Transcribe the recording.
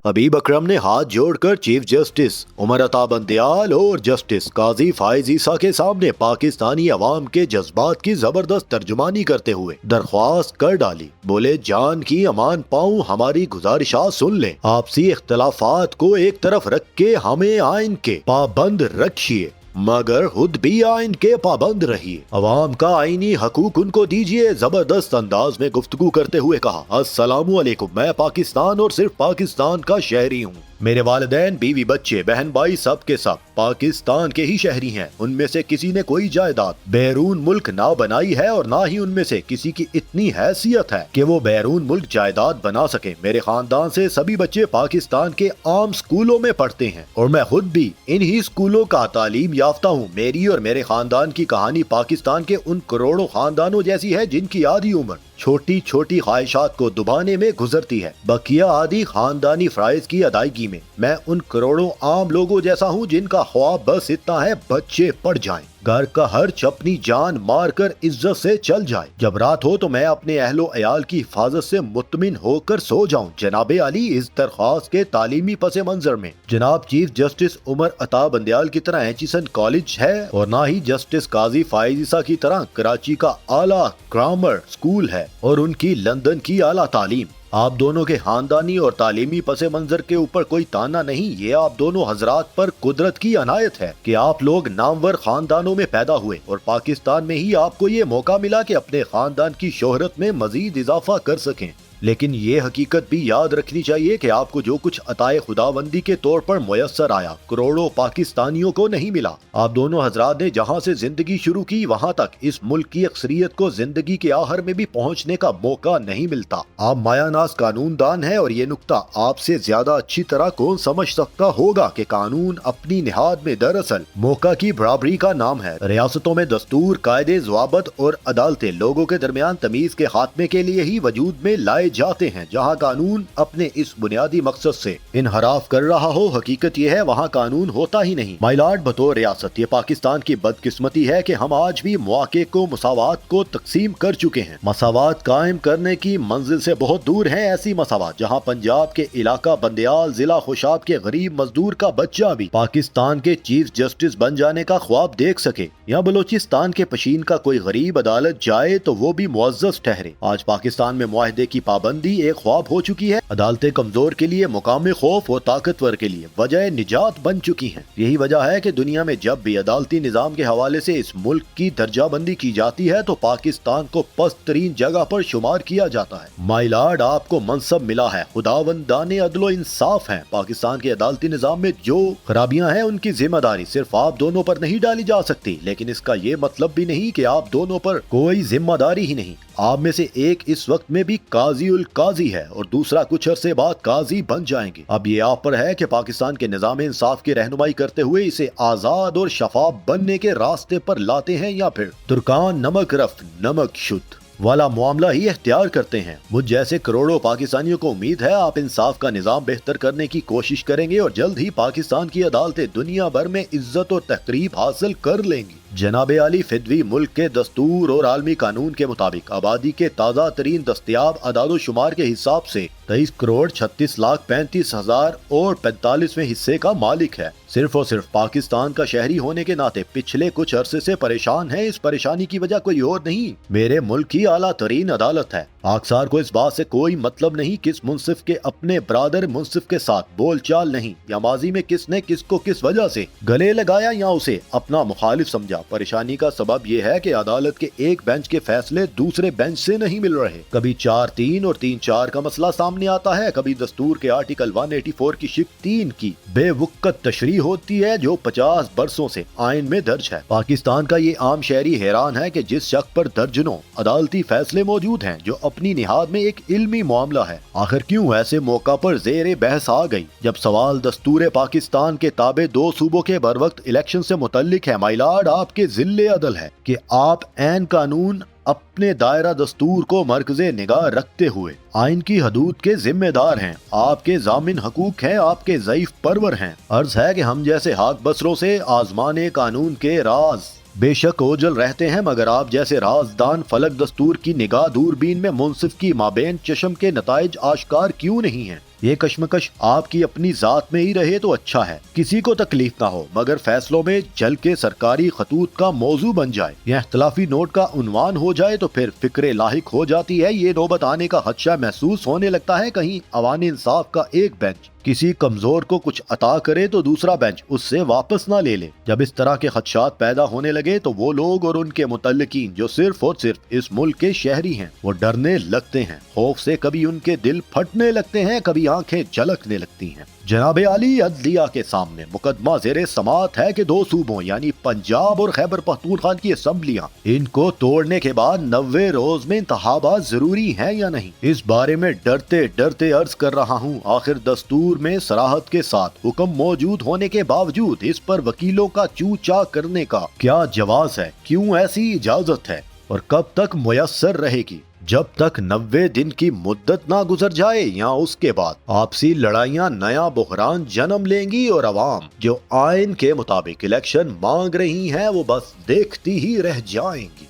हबीब अकरम ने हाथ जोड़कर चीफ जस्टिस उमर अता बंदयाल और जस्टिस काजी फाइज ईसा के सामने पाकिस्तानी अवाम के जज्बात की जबरदस्त तर्जुमानी करते हुए दरख्वास्त कर डाली। बोले, जान की अमान पाऊं, हमारी गुजारिशात सुन लें। आपसी इख्तलाफात को एक तरफ रख के हमें आइन के पाबंद रखिए, मगर खुद भी आइन के पाबंद रहिए। अवाम का आईनी हकूक उनको दीजिए। जबरदस्त अंदाज में गुफ्तगू करते हुए कहा, अस्सलामु अलैकुम, मैं पाकिस्तान और सिर्फ पाकिस्तान का शहरी हूँ। मेरे वालिदैन, बीवी, बच्चे, बहन भाई सब के सब पाकिस्तान के ही शहरी हैं। उनमें से किसी ने कोई जायदाद बैरून मुल्क ना बनाई है और ना ही उनमें से किसी की इतनी हैसियत है कि वो बैरून मुल्क जायदाद बना सके। मेरे खानदान से सभी बच्चे पाकिस्तान के आम स्कूलों में पढ़ते हैं और मैं खुद भी इन्हीं स्कूलों का तालीम याफ्ता हूँ। मेरी और मेरे खानदान की कहानी पाकिस्तान के उन करोड़ों खानदानों जैसी है जिनकी आधी उम्र छोटी छोटी ख्वाहिशात को दुबाने में गुजरती है, बकिया आदि खानदानी फराइज की अदायगी में। मैं उन करोड़ों आम लोगों जैसा हूँ जिनका ख्वाब बस इतना है, बच्चे पढ़ जाएं, घर का हर चपनी जान मार कर इज्जत से चल जाए। जब रात हो तो मैं अपने अहलो अयाल की हिफाजत से मुतमिन होकर सो जाऊं। जनाबे अली, इस दरख्वास्त के तालीमी पस मंजर में जनाब चीफ जस्टिस उमर अता बंदयाल की तरह एचिसन कॉलेज है और ना ही जस्टिस काजी फाइज ईसा की तरह कराची का आला ग्रामर स्कूल है और उनकी लंदन की आला तालीम। आप दोनों के खानदानी और तालीमी पस मंजर के ऊपर कोई ताना नहीं, ये आप दोनों हजरात पर कुदरत की अनायत है कि आप लोग नामवर खानदानों में पैदा हुए और पाकिस्तान में ही आपको ये मौका मिला कि अपने खानदान की शोहरत में मजीद इजाफा कर सकें। लेकिन ये हकीकत भी याद रखनी चाहिए कि आपको जो कुछ अताए खुदाबंदी के तौर पर मुयस्सर आया, करोड़ों पाकिस्तानियों को नहीं मिला। आप दोनों हजरात ने जहाँ से जिंदगी शुरू की वहाँ तक इस मुल्क की अक्सरियत को जिंदगी के आखिर में भी पहुँचने का मौका नहीं मिलता। आप मायानाज कानूनदान है और ये नुक्ता आपसे ज्यादा अच्छी तरह कौन समझ सकता होगा कि कानून अपनी निहाद में दरअसल मौका की बराबरी का नाम है। रियासतों में दस्तूर, कायदे, ज़वाबत और अदालतें लोगों के दरमियान तमीज के खात्मे के लिए ही वजूद में लाए जाते हैं। जहां कानून अपने इस बुनियादी मकसद से इनहराफ कर रहा हो, हकीकत यह है वहां कानून होता ही नहीं। माय लॉर्ड, बतौर रियासत ये पाकिस्तान की बदकिस्मती है कि हम आज भी मौके को, मसावात को तकसीम कर चुके हैं। मसावात कायम करने की मंजिल से बहुत दूर है ऐसी मसावात जहां पंजाब के इलाका बंदयाल जिला खुशाब के गरीब मजदूर का बच्चा भी पाकिस्तान के चीफ जस्टिस बन जाने का ख्वाब देख सके, या बलोचिस्तान के पशीन का कोई गरीब अदालत जाए तो वो भी मुअज़्ज़ज़ ठहरे। आज पाकिस्तान में मुआहदे की पाबंदी एक ख्वाब हो चुकी है। अदालतें कमजोर के लिए मुकामी खौफ और ताकतवर के लिए वजह निजात बन चुकी हैं। यही वजह है कि दुनिया में जब भी अदालती निजाम के हवाले से इस मुल्क की दर्जाबंदी की जाती है तो पाकिस्तान को पस्त तरीन जगह पर शुमार किया जाता है। माय लॉर्ड, आपको मनसब मिला है, खुदावंदाने अदलो इंसाफ है। पाकिस्तान के अदालती निजाम में जो खराबियां हैं उनकी जिम्मेदारी सिर्फ आप दोनों पर नहीं डाली जा सकती, लेकिन इसका ये मतलब भी नहीं कि आप दोनों पर कोई जिम्मेदारी ही नहीं। आप में से एक इस वक्त में भी काजी उल काजी है और दूसरा कुछ अरसे बाद काजी बन जाएंगे। अब ये आप पर है कि पाकिस्तान के निजाम इंसाफ की रहनुमाई करते हुए इसे आजाद और शफाफ बनने के रास्ते पर लाते हैं या फिर तुर्कान नमक रफ्त नमक शुद्ध वाला मामला ही इख्तियार करते हैं। मुझ जैसे करोड़ों पाकिस्तानियों को उम्मीद है आप इंसाफ का निजाम बेहतर करने की कोशिश करेंगे और जल्द ही पाकिस्तान की अदालतें दुनिया भर में इज्जत और तकरीब हासिल कर लेंगी। जनाबे आली, फिदवी मुल्क के दस्तूर और आलमी कानून के मुताबिक आबादी के ताज़ा तरीन दस्तयाब अदादो शुमार के हिसाब से 23 करोड़ 36 लाख 35 हजार और 45वें हिस्से का मालिक है। सिर्फ और सिर्फ पाकिस्तान का शहरी होने के नाते पिछले कुछ अरसे से परेशान है। इस परेशानी की वजह कोई और नहीं, मेरे मुल्क की आला तरीन अदालत है। आखसार को इस बात से कोई मतलब नहीं किस मुंसिफ के अपने ब्रादर मुंसिफ के साथ बोलचाल नहीं, या माजी में किसने किसको किस वजह से गले लगाया या उसे अपना मुखालिफ समझा। परेशानी का सबब यह है कि अदालत के एक बेंच के फैसले दूसरे बेंच से नहीं मिल रहे। कभी 4-3 और 3-4 का मसला सामने आता है, कभी दस्तूर के आर्टिकल 184 की शिक 3 की बेवुकत तशरीह होती है जो 50 बरसों से आइन में दर्ज है। पाकिस्तान का ये आम शहरी हैरान है कि जिस शख्स पर दर्जनों अदालती फैसले मौजूद हैं जो अपनी निहाद में एक इल्मी मामला है, आखिर क्यों ऐसे मौका पर ज़ेरे बहस आ गई जब सवाल दस्तूर पाकिस्तान के ताबे 2 सूबों के बर वक्त इलेक्शन से मुतल्लिक है। माय लॉर्ड, आपके जिल्ले अदल है कि आप ऐन कानून अपने दायरा दस्तूर को मरकज़े निगाह रखते हुए आइन की हदूद के जिम्मेदार हैं। आपके जामिन हकूक हैं, आपके ज़ईफ परवर हैं। अर्ज है कि हम जैसे हाक बसरों से आजमाने कानून के राज بے شک اوجل رہتے ہیں، مگر آپ جیسے رازدان فلک دستور کی نگاہ دوربین میں منصف کی مابین چشم کے نتائج آشکار کیوں نہیں ہیں؟ یہ کشمکش آپ کی اپنی ذات میں ہی رہے تو اچھا ہے، کسی کو تکلیف نہ ہو، مگر فیصلوں میں جل کے سرکاری خطوط کا موضوع بن جائے یا اختلافی نوٹ کا عنوان ہو جائے تو پھر فکر لاحق ہو جاتی ہے۔ یہ نوبت آنے کا خدشہ محسوس ہونے لگتا ہے کہیں عوام انصاف کا ایک بینچ کسی کمزور کو کچھ عطا کرے تو دوسرا بینچ اس سے واپس نہ لے لے۔ جب اس طرح کے خدشات پیدا ہونے لگے تو وہ لوگ اور ان کے متعلقین جو صرف اور صرف اس ملک کے شہری ہیں وہ ڈرنے لگتے ہیں، خوف سے کبھی ان کے دل پھٹنے لگتے ہیں، کبھی آنکھیں جھلکنے لگتی ہیں۔ جناب عالی عدلیہ کے سامنے مقدمہ زیر سماعت ہے کہ 2 صوبوں یعنی پنجاب اور خیبر پختونخوا کی اسمبلیاں، ان کو توڑنے کے بعد 90 روز میں انتخابات ضروری ہیں یا نہیں، اس بارے میں ڈرتے ڈرتے عرض کر رہا ہوں۔ آخر دستور میں صراحت کے ساتھ حکم موجود ہونے کے باوجود اس پر وکیلوں کا چو چا کرنے کا کیا جواز ہے؟ کیوں ایسی اجازت ہے اور کب تک میسر رہے گی؟ جب تک 90 دن کی مدت نہ گزر جائے یا اس کے بعد آپسی لڑائیاں نیا بحران جنم لیں گی اور عوام جو آئین کے مطابق الیکشن مانگ رہی ہیں وہ بس دیکھتی ہی رہ جائیں گی۔